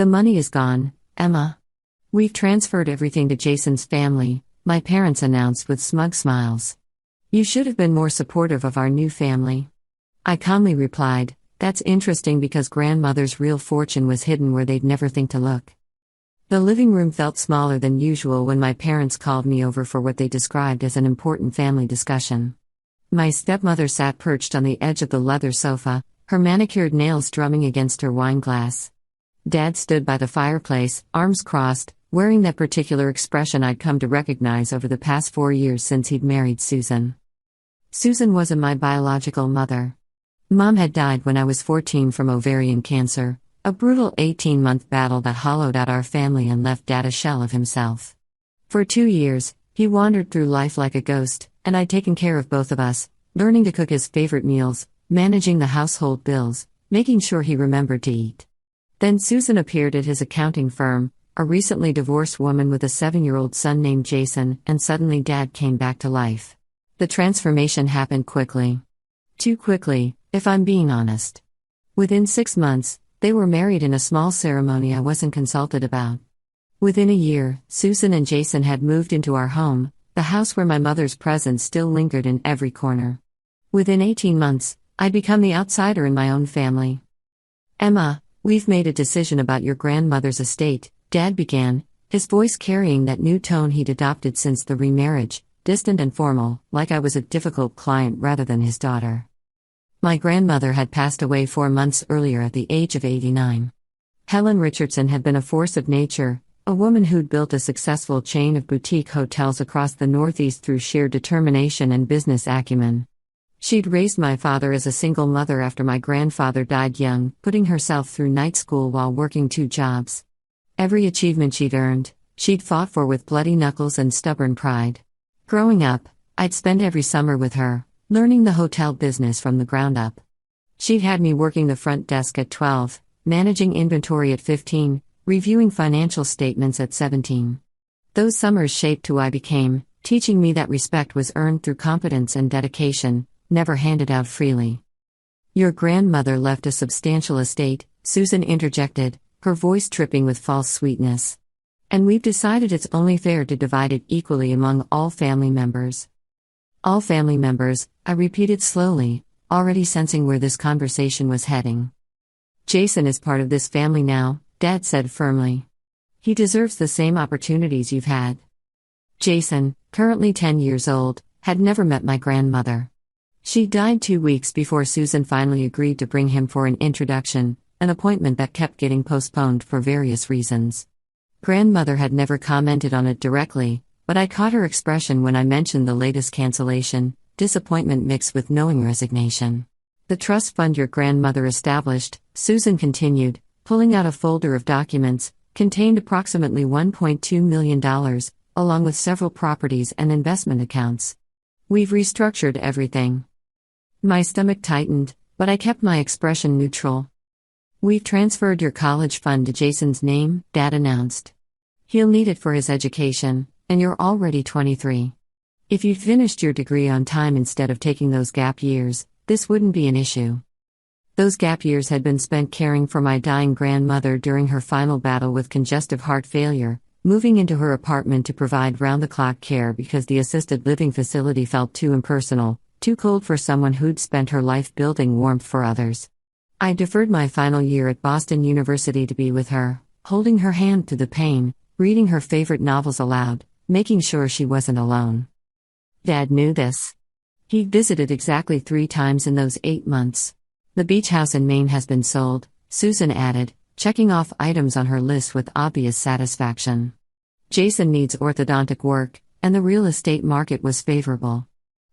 The money is gone, Emma. We've transferred everything to Jason's family, my parents announced with smug smiles. You should have been more supportive of our new family. I calmly replied, that's interesting because grandmother's real fortune was hidden where they'd never think to look. The living room felt smaller than usual when my parents called me over for what they described as an important family discussion. My stepmother sat perched on the edge of the leather sofa, her manicured nails drumming against her wine glass. Dad stood by the fireplace, arms crossed, wearing that particular expression I'd come to recognize over the past 4 years since he'd married Susan. Susan wasn't my biological mother. Mom had died when I was 14 from ovarian cancer, a brutal 18-month battle that hollowed out our family and left Dad a shell of himself. For 2 years, he wandered through life like a ghost, and I'd taken care of both of us, learning to cook his favorite meals, managing the household bills, making sure he remembered to eat. Then Susan appeared at his accounting firm, a recently divorced woman with a 7-year-old son named Jason, and suddenly Dad came back to life. The transformation happened quickly. Too quickly, if I'm being honest. Within 6 months, they were married in a small ceremony I wasn't consulted about. Within a year, Susan and Jason had moved into our home, the house where my mother's presence still lingered in every corner. Within 18 months, I'd become the outsider in my own family. Emma, we've made a decision about your grandmother's estate, Dad began, his voice carrying that new tone he'd adopted since the remarriage, distant and formal, like I was a difficult client rather than his daughter. My grandmother had passed away 4 months earlier at the age of 89. Helen Richardson had been a force of nature, a woman who'd built a successful chain of boutique hotels across the Northeast through sheer determination and business acumen. She'd raised my father as a single mother after my grandfather died young, putting herself through night school while working 2 jobs. Every achievement she'd earned, she'd fought for with bloody knuckles and stubborn pride. Growing up, I'd spend every summer with her, learning the hotel business from the ground up. She'd had me working the front desk at 12, managing inventory at 15, reviewing financial statements at 17. Those summers shaped who I became, teaching me that respect was earned through competence and dedication, never handed out freely. Your grandmother left a substantial estate, Susan interjected, her voice tripping with false sweetness. And we've decided it's only fair to divide it equally among all family members. All family members, I repeated slowly, already sensing where this conversation was heading. Jason is part of this family now, Dad said firmly. He deserves the same opportunities you've had. Jason, currently 10 years old, had never met my grandmother. She died 2 weeks before Susan finally agreed to bring him for an introduction, an appointment that kept getting postponed for various reasons. Grandmother had never commented on it directly, but I caught her expression when I mentioned the latest cancellation, disappointment mixed with knowing resignation. The trust fund your grandmother established, Susan continued, pulling out a folder of documents, contained approximately $1.2 million, along with several properties and investment accounts. We've restructured everything. My stomach tightened, but I kept my expression neutral. We've transferred your college fund to Jason's name, Dad announced. He'll need it for his education, and you're already 23. If you'd finished your degree on time instead of taking those gap years, this wouldn't be an issue. Those gap years had been spent caring for my dying grandmother during her final battle with congestive heart failure, moving into her apartment to provide round-the-clock care because the assisted living facility felt too impersonal, too cold for someone who'd spent her life building warmth for others. I deferred my final year at Boston University to be with her, holding her hand through the pain, reading her favorite novels aloud, making sure she wasn't alone. Dad knew this. He visited exactly 3 times in those 8 months. The beach house in Maine has been sold, Susan added, checking off items on her list with obvious satisfaction. Jason needs orthodontic work, and the real estate market was favorable.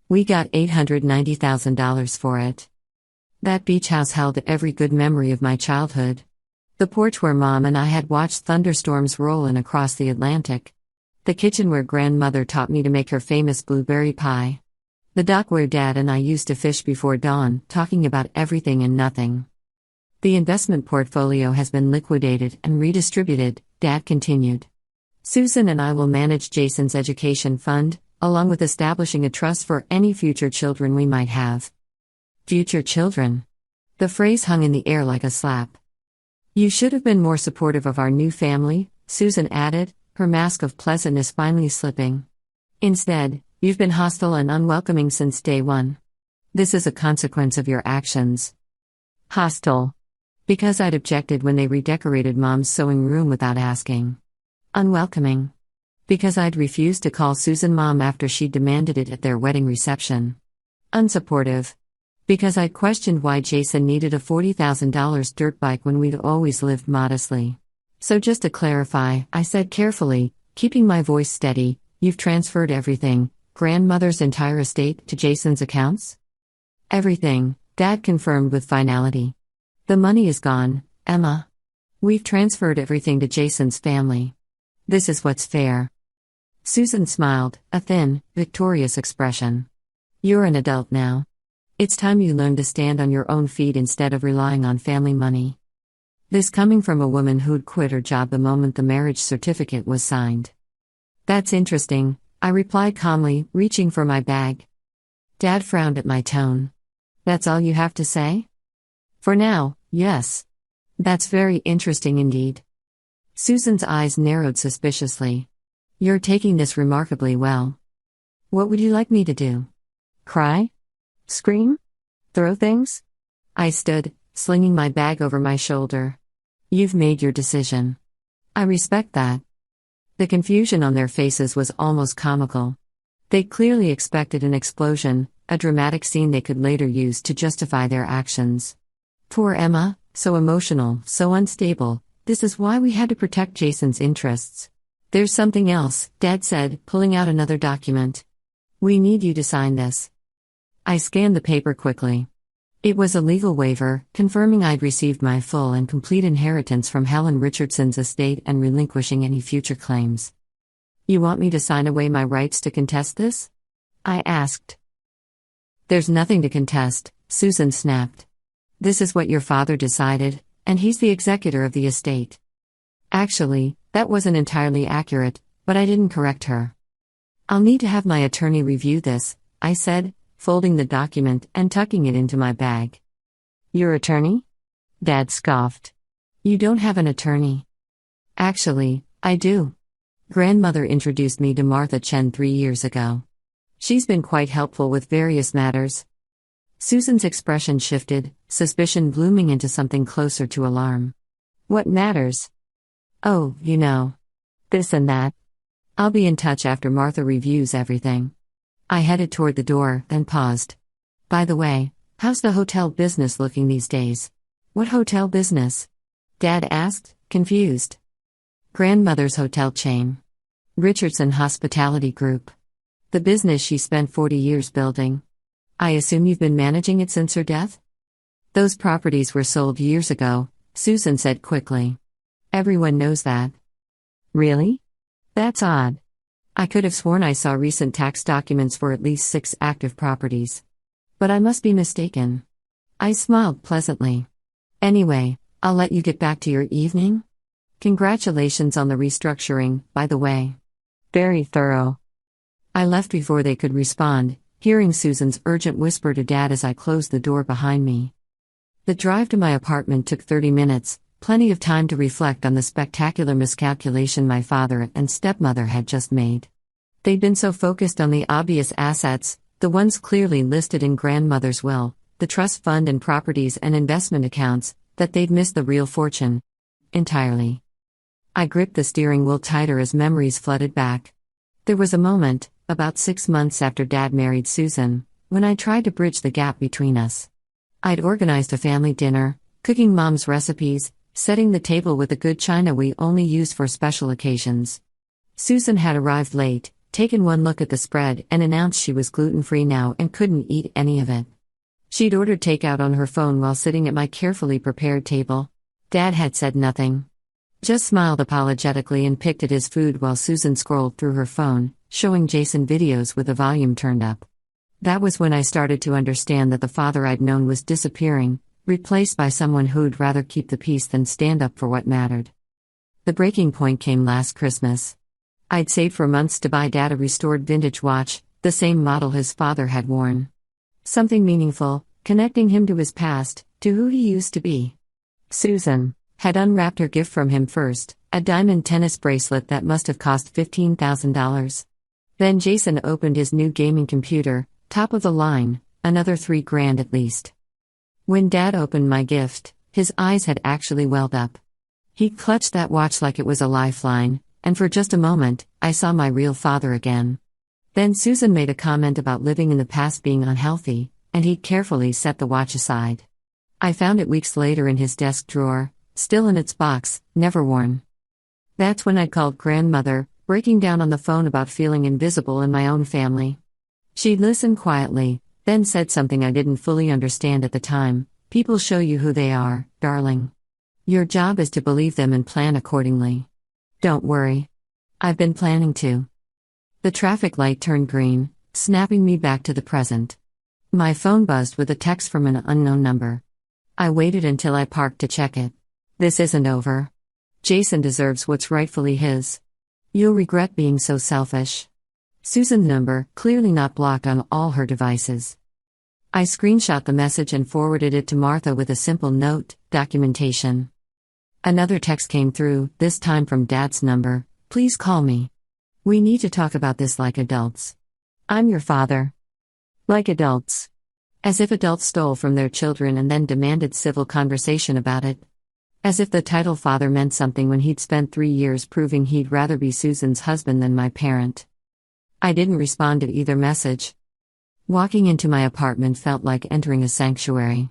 We got $890,000 for it. That beach house held every good memory of my childhood. The porch where Mom and I had watched thunderstorms roll in across the Atlantic. The kitchen where grandmother taught me to make her famous blueberry pie. The dock where Dad and I used to fish before dawn, talking about everything and nothing. The investment portfolio has been liquidated and redistributed, Dad continued. Susan and I will manage Jason's education fund, along with establishing a trust for any future children we might have. Future children. The phrase hung in the air like a slap. You should have been more supportive of our new family, Susan added, her mask of pleasantness finally slipping. Instead, you've been hostile and unwelcoming since day one. This is a consequence of your actions. Hostile. Because I'd objected when they redecorated Mom's sewing room without asking. Unwelcoming. Because I'd refused to call Susan Mom after she demanded it at their wedding reception. Unsupportive. Because I'd questioned why Jason needed a $40,000 dirt bike when we'd always lived modestly. So just to clarify, I said carefully, keeping my voice steady, you've transferred everything, grandmother's entire estate, to Jason's accounts? Everything, Dad confirmed with finality. The money is gone, Emma. We've transferred everything to Jason's family. This is what's fair. Susan smiled, a thin, victorious expression. You're an adult now. It's time you learn to stand on your own feet instead of relying on family money. This coming from a woman who'd quit her job the moment the marriage certificate was signed. That's interesting, I replied calmly, reaching for my bag. Dad frowned at my tone. That's all you have to say? For now, yes. That's very interesting indeed. Susan's eyes narrowed suspiciously. You're taking this remarkably well. What would you like me to do? Cry? Scream? Throw things? I stood, slinging my bag over my shoulder. You've made your decision. I respect that. The confusion on their faces was almost comical. They clearly expected an explosion, a dramatic scene they could later use to justify their actions. Poor Emma, so emotional, so unstable, this is why we had to protect Jason's interests. There's something else, Dad said, pulling out another document. We need you to sign this. I scanned the paper quickly. It was a legal waiver, confirming I'd received my full and complete inheritance from Helen Richardson's estate and relinquishing any future claims. You want me to sign away my rights to contest this? I asked. There's nothing to contest, Susan snapped. This is what your father decided, and he's the executor of the estate. Actually, that wasn't entirely accurate, but I didn't correct her. I'll need to have my attorney review this, I said, folding the document and tucking it into my bag. Your attorney? Dad scoffed. You don't have an attorney. Actually, I do. Grandmother introduced me to Martha Chen 3 years ago. She's been quite helpful with various matters. Susan's expression shifted, suspicion blooming into something closer to alarm. What matters? Oh, you know. This and that. I'll be in touch after Martha reviews everything. I headed toward the door, then paused. By the way, how's the hotel business looking these days? What hotel business? Dad asked, confused. Grandmother's hotel chain. Richardson Hospitality Group. The business she spent 40 years building. I assume you've been managing it since her death? Those properties were sold years ago, Susan said quickly. Everyone knows that. Really? That's odd. I could have sworn I saw recent tax documents for at least 6 active properties. But I must be mistaken. I smiled pleasantly. Anyway, I'll let you get back to your evening. Congratulations on the restructuring, by the way. Very thorough. I left before they could respond, hearing Susan's urgent whisper to Dad as I closed the door behind me. The drive to my apartment took 30 minutes, plenty of time to reflect on the spectacular miscalculation my father and stepmother had just made. They'd been so focused on the obvious assets, the ones clearly listed in grandmother's will, the trust fund and properties and investment accounts, that they'd missed the real fortune. Entirely. I gripped the steering wheel tighter as memories flooded back. There was a moment, about 6 months after Dad married Susan, when I tried to bridge the gap between us. I'd organized a family dinner, cooking Mom's recipes, setting the table with the good china we only used for special occasions. Susan had arrived late, taken one look at the spread and announced she was gluten-free now and couldn't eat any of it. She'd ordered takeout on her phone while sitting at my carefully prepared table. Dad had said nothing. Just smiled apologetically and picked at his food while Susan scrolled through her phone, showing Jason videos with the volume turned up. That was when I started to understand that the father I'd known was disappearing, replaced by someone who'd rather keep the peace than stand up for what mattered. The breaking point came last Christmas. I'd saved for months to buy Dad a restored vintage watch, the same model his father had worn. Something meaningful, connecting him to his past, to who he used to be. Susan. Had unwrapped her gift from him first, a diamond tennis bracelet that must have cost $15,000. Then Jason opened his new gaming computer, top of the line, another $3,000 at least. When Dad opened my gift, his eyes had actually welled up. He clutched that watch like it was a lifeline, and for just a moment, I saw my real father again. Then Susan made a comment about living in the past being unhealthy, and he'd carefully set the watch aside. I found it weeks later in his desk drawer, still in its box, never worn. That's when I called grandmother, breaking down on the phone about feeling invisible in my own family. She listened quietly, then said something I didn't fully understand at the time. People show you who they are, darling. Your job is to believe them and plan accordingly. Don't worry. I've been planning to. The traffic light turned green, snapping me back to the present. My phone buzzed with a text from an unknown number. I waited until I parked to check it. This isn't over. Jason deserves what's rightfully his. You'll regret being so selfish. Susan's number, clearly not blocked on all her devices. I screenshot the message and forwarded it to Martha with a simple note, documentation. Another text came through, this time from Dad's number. Please call me. We need to talk about this like adults. I'm your father. Like adults. As if adults stole from their children and then demanded civil conversation about it. As if the title father meant something when he'd spent 3 years proving he'd rather be Susan's husband than my parent. I didn't respond to either message. Walking into my apartment felt like entering a sanctuary.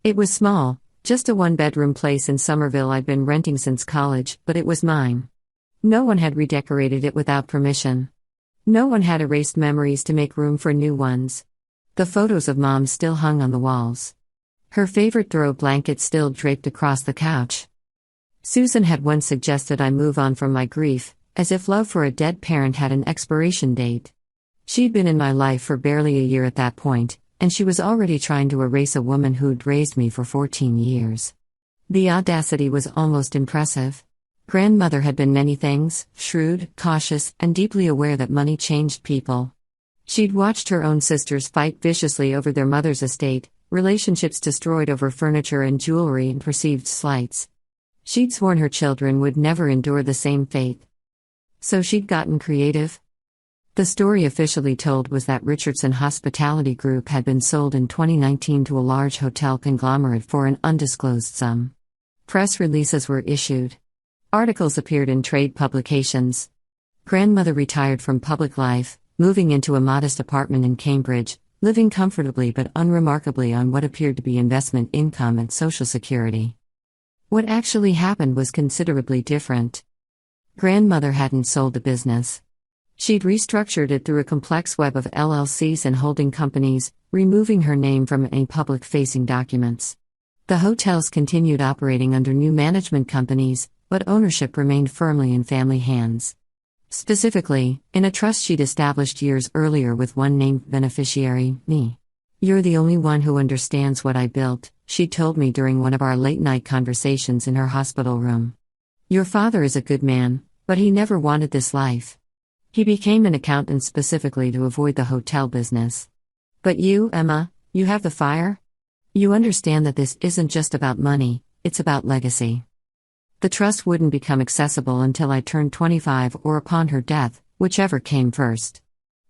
It was small, just a one-bedroom place in Somerville I'd been renting since college, but it was mine. No one had redecorated it without permission. No one had erased memories to make room for new ones. The photos of Mom still hung on the walls. Her favorite throw blanket still draped across the couch. Susan had once suggested I move on from my grief, as if love for a dead parent had an expiration date. She'd been in my life for barely a year at that point, and she was already trying to erase a woman who'd raised me for 14 years. The audacity was almost impressive. Grandmother had been many things, shrewd, cautious, and deeply aware that money changed people. She'd watched her own sisters fight viciously over their mother's estate, relationships destroyed over furniture and jewelry and perceived slights. She'd sworn her children would never endure the same fate. So she'd gotten creative. The story officially told was that Richardson Hospitality Group had been sold in 2019 to a large hotel conglomerate for an undisclosed sum. Press releases were issued. Articles appeared in trade publications. Grandmother retired from public life, moving into a modest apartment in Cambridge, living comfortably but unremarkably on what appeared to be investment income and Social Security. What actually happened was considerably different. Grandmother hadn't sold the business. She'd restructured it through a complex web of LLCs and holding companies, removing her name from any public-facing documents. The hotels continued operating under new management companies, but ownership remained firmly in family hands. Specifically, in a trust she'd established years earlier with one named beneficiary, me. You're the only one who understands what I built, she told me during one of our late-night conversations in her hospital room. Your father is a good man, but he never wanted this life. He became an accountant specifically to avoid the hotel business. But you, Emma, you have the fire? You understand that this isn't just about money, it's about legacy. The trust wouldn't become accessible until I turned 25 or upon her death, whichever came first.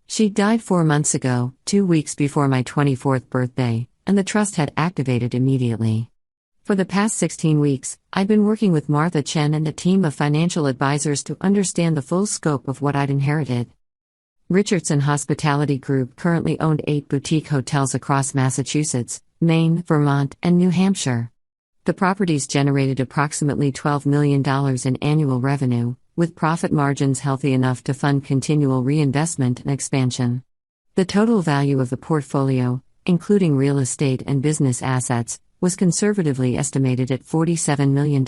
She died 4 months ago, 2 weeks before my 24th birthday, and the trust had activated immediately. For the past 16 weeks, I'd been working with Martha Chen and a team of financial advisors to understand the full scope of what I'd inherited. Richardson Hospitality Group currently owned 8 boutique hotels across Massachusetts, Maine, Vermont, and New Hampshire. The properties generated approximately $12 million in annual revenue, with profit margins healthy enough to fund continual reinvestment and expansion. The total value of the portfolio, including real estate and business assets, was conservatively estimated at $47 million.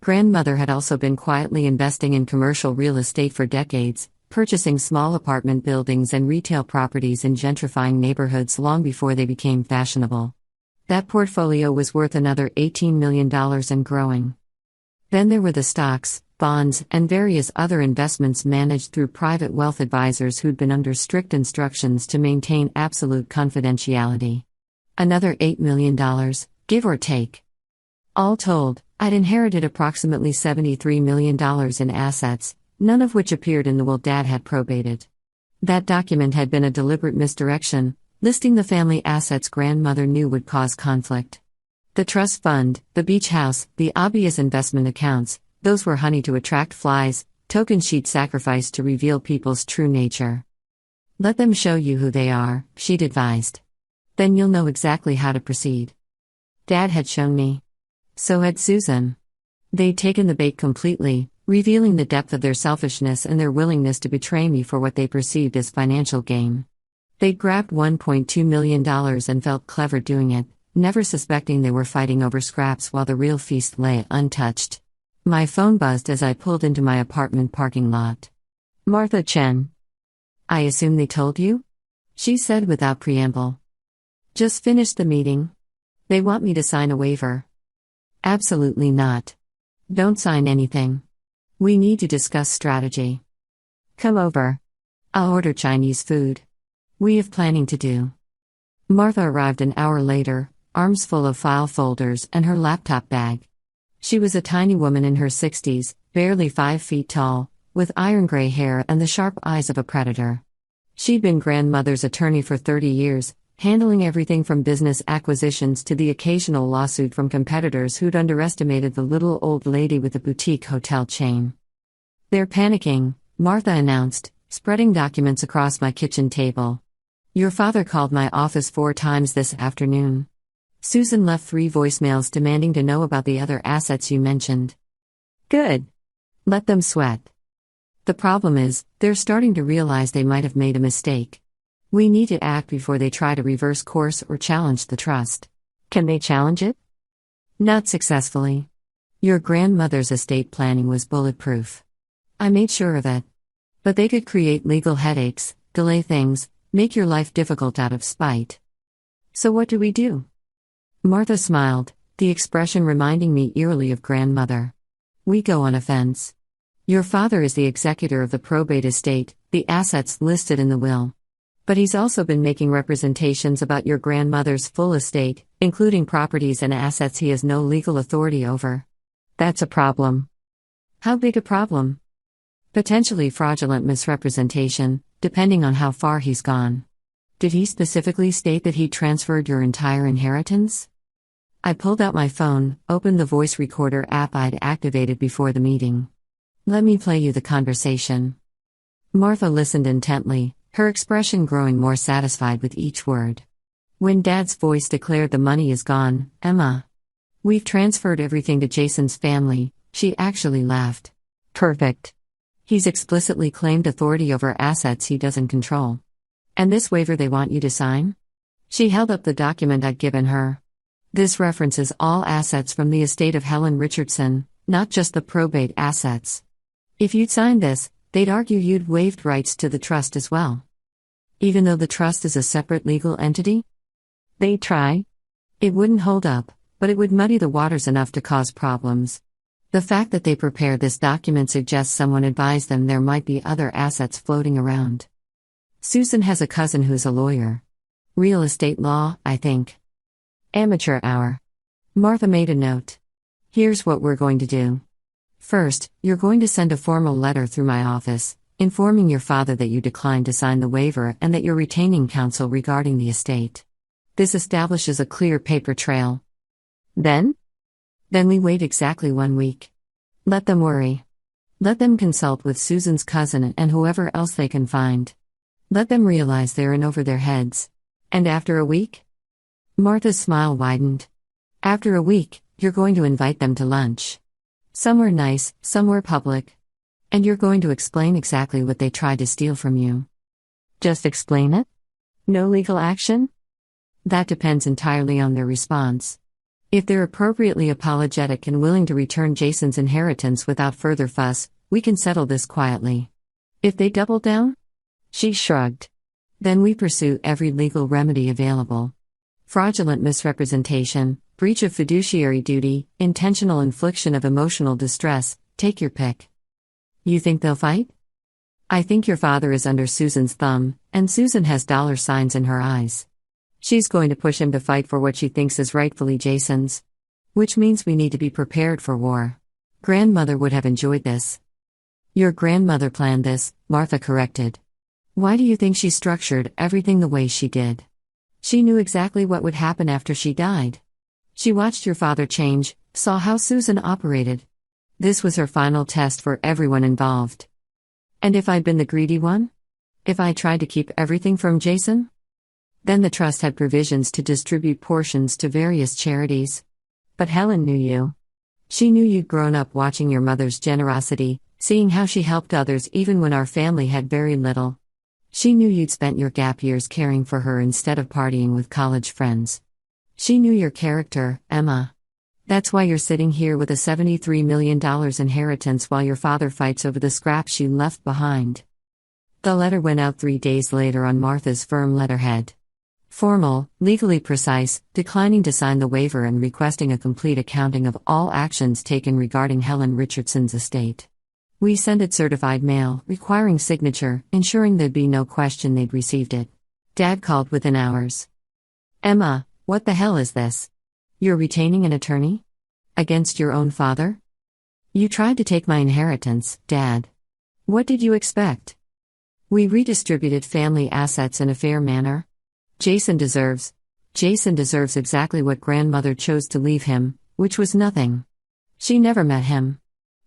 Grandmother had also been quietly investing in commercial real estate for decades, purchasing small apartment buildings and retail properties in gentrifying neighborhoods long before they became fashionable. That portfolio was worth another $18 million and growing. Then there were the stocks, bonds, and various other investments managed through private wealth advisors who'd been under strict instructions to maintain absolute confidentiality. Another $8 million, give or take. All told, I'd inherited approximately $73 million in assets, none of which appeared in the will Dad had probated. That document had been a deliberate misdirection, listing the family assets grandmother knew would cause conflict. The trust fund, the beach house, the obvious investment accounts, those were honey to attract flies, tokens she'd sacrificed to reveal people's true nature. Let them show you who they are, she'd advised. Then you'll know exactly how to proceed. Dad had shown me. So had Susan. They'd taken the bait completely, revealing the depth of their selfishness and their willingness to betray me for what they perceived as financial gain. They'd grabbed $1.2 million and felt clever doing it, never suspecting they were fighting over scraps while the real feast lay untouched. My phone buzzed as I pulled into my apartment parking lot. Martha Chen. I assume they told you? She said without preamble. Just finished the meeting. They want me to sign a waiver. Absolutely not. Don't sign anything. We need to discuss strategy. Come over. I'll order Chinese food. We have planning to do. Martha arrived an hour later, arms full of file folders and her laptop bag. She was a tiny woman in her 60s, barely 5 feet tall, with iron gray hair and the sharp eyes of a predator. She'd been grandmother's attorney for 30 years, handling everything from business acquisitions to the occasional lawsuit from competitors who'd underestimated the little old lady with the boutique hotel chain. They're panicking, Martha announced, spreading documents across my kitchen table. Your father called my office 4 times this afternoon. Susan left 3 voicemails demanding to know about the other assets you mentioned. Good. Let them sweat. The problem is, they're starting to realize they might have made a mistake. We need to act before they try to reverse course or challenge the trust. Can they challenge it? Not successfully. Your grandmother's estate planning was bulletproof. I made sure of it. But they could create legal headaches, delay things, make your life difficult out of spite. So what do we do? Martha smiled, the expression reminding me eerily of grandmother. We go on offense. Your father is the executor of the probate estate, the assets listed in the will. But he's also been making representations about your grandmother's full estate, including properties and assets he has no legal authority over. That's a problem. How big a problem? Potentially fraudulent misrepresentation, depending on how far he's gone. Did he specifically state that he transferred your entire inheritance? I pulled out my phone, opened the voice recorder app I'd activated before the meeting. Let me play you the conversation. Martha listened intently, her expression growing more satisfied with each word. When Dad's voice declared the money is gone, Emma. We've transferred everything to Jason's family, she actually laughed. Perfect. He's explicitly claimed authority over assets he doesn't control. And this waiver they want you to sign? She held up the document I'd given her. This references all assets from the estate of Helen Richardson, not just the probate assets. If you'd signed this, they'd argue you'd waived rights to the trust as well. Even though the trust is a separate legal entity? They'd try. It wouldn't hold up, but it would muddy the waters enough to cause problems. The fact that they prepared this document suggests someone advised them there might be other assets floating around. Susan has a cousin who's a lawyer. Real estate law, I think. Amateur hour. Martha made a note. Here's what we're going to do. First, you're going to send a formal letter through my office, informing your father that you declined to sign the waiver and that you're retaining counsel regarding the estate. This establishes a clear paper trail. Then we wait exactly 1 week. Let them worry. Let them consult with Susan's cousin and whoever else they can find. Let them realize they're in over their heads. And after a week? Martha's smile widened. After a week, you're going to invite them to lunch. Somewhere nice, somewhere public. And you're going to explain exactly what they tried to steal from you. Just explain it? No legal action? That depends entirely on their response. If they're appropriately apologetic and willing to return Jason's inheritance without further fuss, we can settle this quietly. If they double down? She shrugged. Then we pursue every legal remedy available. Fraudulent misrepresentation, breach of fiduciary duty, intentional infliction of emotional distress, take your pick. You think they'll fight? I think your father is under Susan's thumb, and Susan has dollar signs in her eyes. She's going to push him to fight for what she thinks is rightfully Jason's. Which means we need to be prepared for war. Grandmother would have enjoyed this. Your grandmother planned this, Martha corrected. Why do you think she structured everything the way she did? She knew exactly what would happen after she died. She watched your father change, saw how Susan operated. This was her final test for everyone involved. And if I'd been the greedy one? If I tried to keep everything from Jason? Then the trust had provisions to distribute portions to various charities. But Helen knew you. She knew you'd grown up watching your mother's generosity, seeing how she helped others even when our family had very little. She knew you'd spent your gap years caring for her instead of partying with college friends. She knew your character, Emma. That's why you're sitting here with a $73 million inheritance while your father fights over the scraps you left behind. The letter went out 3 days later on Martha's firm letterhead. Formal, legally precise, declining to sign the waiver and requesting a complete accounting of all actions taken regarding Helen Richardson's estate. We sent it certified mail, requiring signature, ensuring there'd be no question they'd received it. Dad called within hours. Emma, what the hell is this? You're retaining an attorney? Against your own father? You tried to take my inheritance, Dad. What did you expect? We redistributed family assets in a fair manner. Jason deserves exactly what grandmother chose to leave him, which was nothing. She never met him.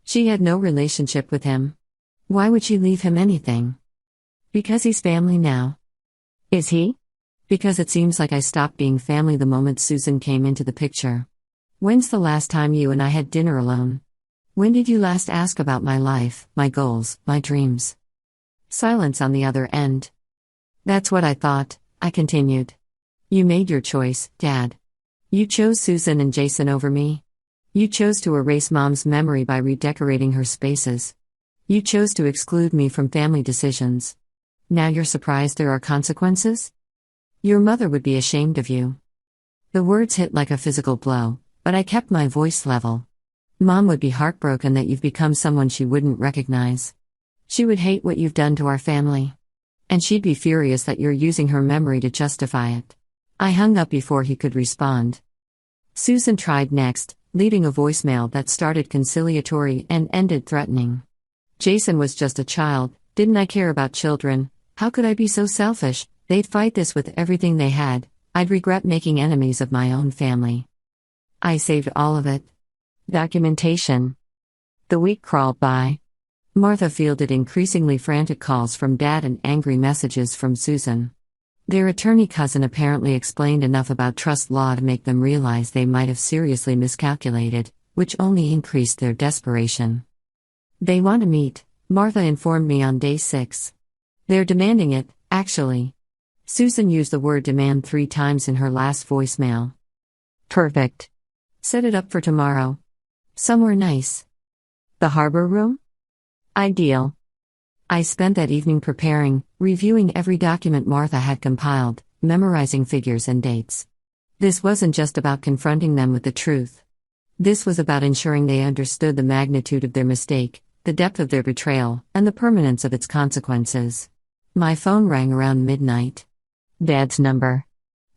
She had no relationship with him. Why would she leave him anything? Because he's family now. Is he? Because it seems like I stopped being family the moment Susan came into the picture. When's the last time you and I had dinner alone? When did you last ask about my life, my goals, my dreams? Silence on the other end. That's what I thought, I continued. You made your choice, Dad. You chose Susan and Jason over me. You chose to erase Mom's memory by redecorating her spaces. You chose to exclude me from family decisions. Now you're surprised there are consequences? Your mother would be ashamed of you. The words hit like a physical blow, but I kept my voice level. Mom would be heartbroken that you've become someone she wouldn't recognize. She would hate what you've done to our family. And she'd be furious that you're using her memory to justify it. I hung up before he could respond. Susan tried next, leaving a voicemail that started conciliatory and ended threatening. Jason was just a child, didn't I care about children? How could I be so selfish? They'd fight this with everything they had. I'd regret making enemies of my own family. I saved all of it. Documentation. The week crawled by. Martha fielded increasingly frantic calls from Dad and angry messages from Susan. Their attorney cousin apparently explained enough about trust law to make them realize they might have seriously miscalculated, which only increased their desperation. They want to meet, Martha informed me on day 6. They're demanding it, actually. Susan used the word demand 3 times in her last voicemail. Perfect. Set it up for tomorrow. Somewhere nice. The harbor room? Ideal. I spent that evening preparing, reviewing every document Martha had compiled, memorizing figures and dates. This wasn't just about confronting them with the truth. This was about ensuring they understood the magnitude of their mistake, the depth of their betrayal, and the permanence of its consequences. My phone rang around midnight. Dad's number.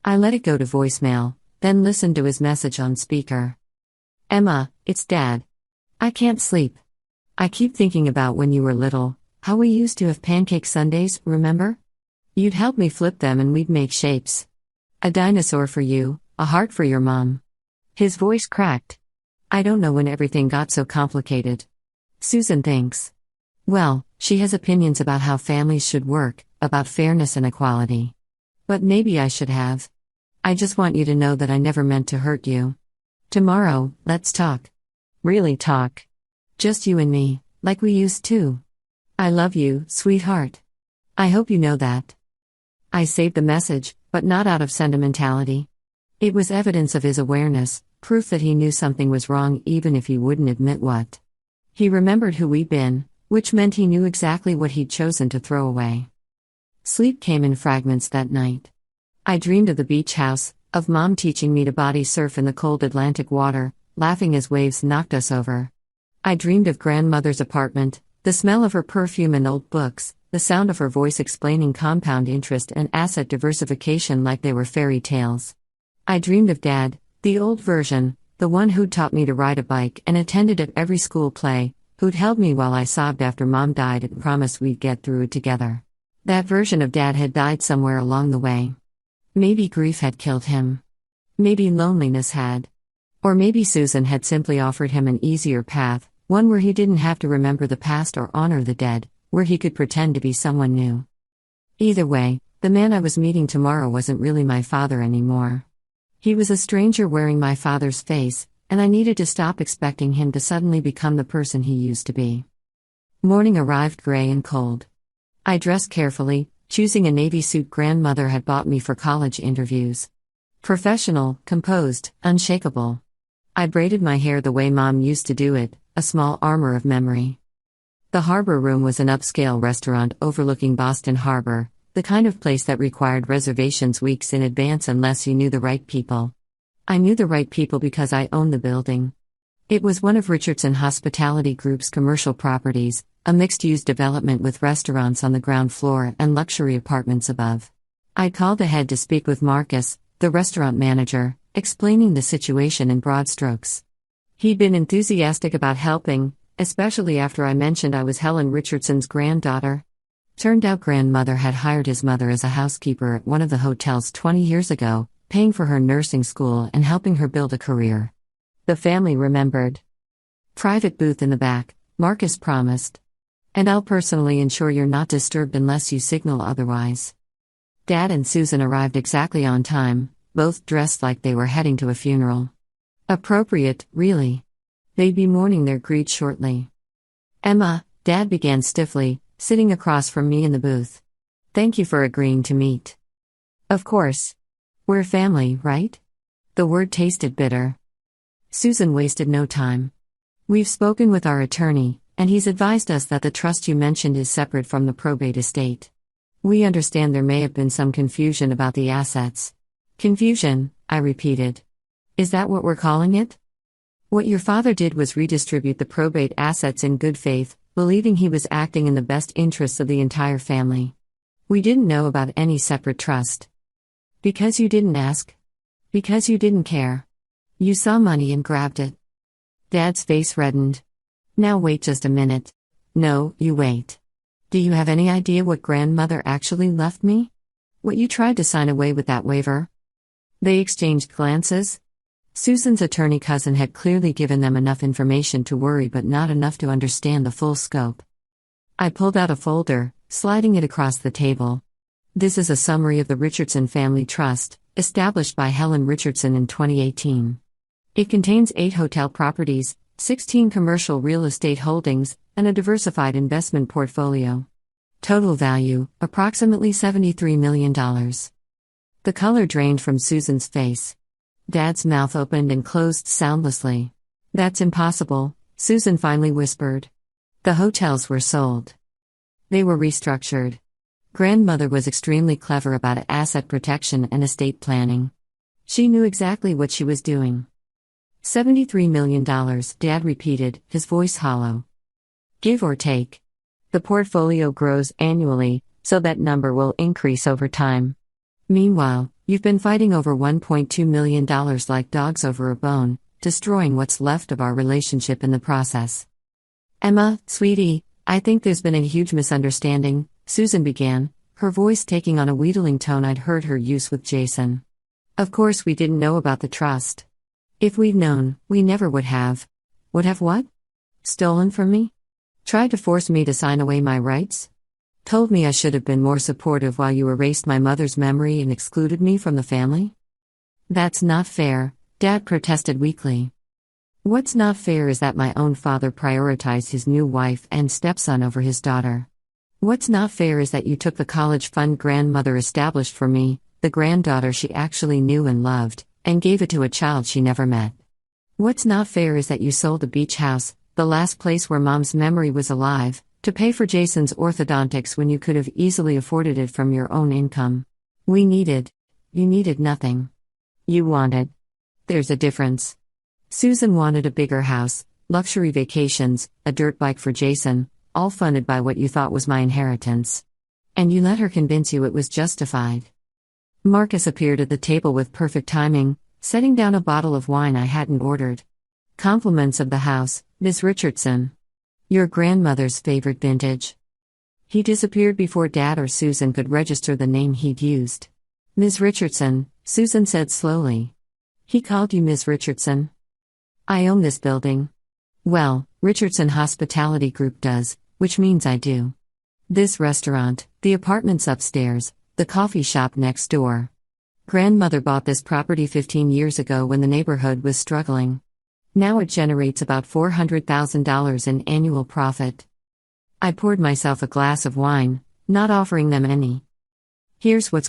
I let it go to voicemail, then listened to his message on speaker. Emma, it's Dad. I can't sleep. I keep thinking about when you were little. How we used to have pancake sundaes, remember? You'd help me flip them and we'd make shapes. A dinosaur for you, a heart for your mom. His voice cracked. I don't know when everything got so complicated. Susan thinks. Well, she has opinions about how families should work, about fairness and equality. But maybe I should have. I just want you to know that I never meant to hurt you. Tomorrow, let's talk. Really talk. Just you and me, like we used to. I love you, sweetheart. I hope you know that. I saved the message, but not out of sentimentality. It was evidence of his awareness, proof that he knew something was wrong even if he wouldn't admit what. He remembered who we'd been, which meant he knew exactly what he'd chosen to throw away. Sleep came in fragments that night. I dreamed of the beach house, of Mom teaching me to body surf in the cold Atlantic water, laughing as waves knocked us over. I dreamed of grandmother's apartment, the smell of her perfume and old books, the sound of her voice explaining compound interest and asset diversification like they were fairy tales. I dreamed of Dad, the old version, The one who'd taught me to ride a bike and attended at every school play, who'd held me while I sobbed after Mom died and promised we'd get through it together. That version of Dad had died somewhere along the way. Maybe grief had killed him. Maybe loneliness had. Or maybe Susan had simply offered him an easier path, one where he didn't have to remember the past or honor the dead, where he could pretend to be someone new. Either way, the man I was meeting tomorrow wasn't really my father anymore. He was a stranger wearing my father's face, and I needed to stop expecting him to suddenly become the person he used to be. Morning arrived gray and cold. I dressed carefully, choosing a navy suit grandmother had bought me for college interviews. Professional, composed, unshakable. I braided my hair the way Mom used to do it, a small armor of memory. The Harbor Room was an upscale restaurant overlooking Boston Harbor, the kind of place that required reservations weeks in advance unless you knew the right people. I knew the right people because I owned the building. It was one of Richardson Hospitality Group's commercial properties, a mixed-use development with restaurants on the ground floor and luxury apartments above. I called ahead to speak with Marcus, the restaurant manager, explaining the situation in broad strokes. He'd been enthusiastic about helping, especially after I mentioned I was Helen Richardson's granddaughter. Turned out grandmother had hired his mother as a housekeeper at one of the hotels 20 years ago, paying for her nursing school and helping her build a career. The family remembered. Private booth in the back, Marcus promised. And I'll personally ensure you're not disturbed unless you signal otherwise. Dad and Susan arrived exactly on time, both dressed like they were heading to a funeral. Appropriate, really. They'd be mourning their greed shortly. Emma, Dad began stiffly, sitting across from me in the booth. Thank you for agreeing to meet. Of course. We're family, right? The word tasted bitter. Susan wasted no time. We've spoken with our attorney, and he's advised us that the trust you mentioned is separate from the probate estate. We understand there may have been some confusion about the assets. Confusion, I repeated. Is that what we're calling it? What your father did was redistribute the probate assets in good faith, believing he was acting in the best interests of the entire family. We didn't know about any separate trust. Because you didn't ask? Because you didn't care. You saw money and grabbed it. Dad's face reddened. Now wait just a minute. No, you wait. Do you have any idea what grandmother actually left me? What you tried to sign away with that waiver? They exchanged glances. Susan's attorney cousin had clearly given them enough information to worry but not enough to understand the full scope. I pulled out a folder, sliding it across the table. This is a summary of the Richardson Family Trust, established by Helen Richardson in 2018. It contains 8 hotel properties, 16 commercial real estate holdings, and a diversified investment portfolio. Total value, approximately $73 million. The color drained from Susan's face. Dad's mouth opened and closed soundlessly. That's impossible, Susan finally whispered. The hotels were sold. They were restructured. Grandmother was extremely clever about asset protection and estate planning. She knew exactly what she was doing. $73 million, Dad repeated, his voice hollow. Give or take. The portfolio grows annually, so that number will increase over time. Meanwhile, you've been fighting over $1.2 million like dogs over a bone, destroying what's left of our relationship in the process. Emma, sweetie, I think there's been a huge misunderstanding, Susan began, her voice taking on a wheedling tone I'd heard her use with Jason. Of course we didn't know about the trust. If we'd known, we never would have. Would have what? Stolen from me? Tried to force me to sign away my rights? Told me I should have been more supportive while you erased my mother's memory and excluded me from the family? That's not fair, Dad protested weakly. What's not fair is that my own father prioritized his new wife and stepson over his daughter. What's not fair is that you took the college fund grandmother established for me, the granddaughter she actually knew and loved, and gave it to a child she never met. What's not fair is that you sold the beach house, the last place where Mom's memory was alive, to pay for Jason's orthodontics when you could have easily afforded it from your own income. You needed nothing. You wanted. There's a difference. Susan wanted a bigger house, luxury vacations, a dirt bike for Jason, all funded by what you thought was my inheritance. And you let her convince you it was justified. Marcus appeared at the table with perfect timing, setting down a bottle of wine I hadn't ordered. Compliments of the house, Miss Richardson. Your grandmother's favorite vintage. He disappeared before Dad or Susan could register the name he'd used. Ms. Richardson, Susan said slowly. He called you Ms. Richardson? I own this building. Well, Richardson Hospitality Group does, which means I do. This restaurant, the apartments upstairs, the coffee shop next door. Grandmother bought this property 15 years ago when the neighborhood was struggling. Now it generates about $400,000 in annual profit. I poured myself a glass of wine, not offering them any. Here's what's going on.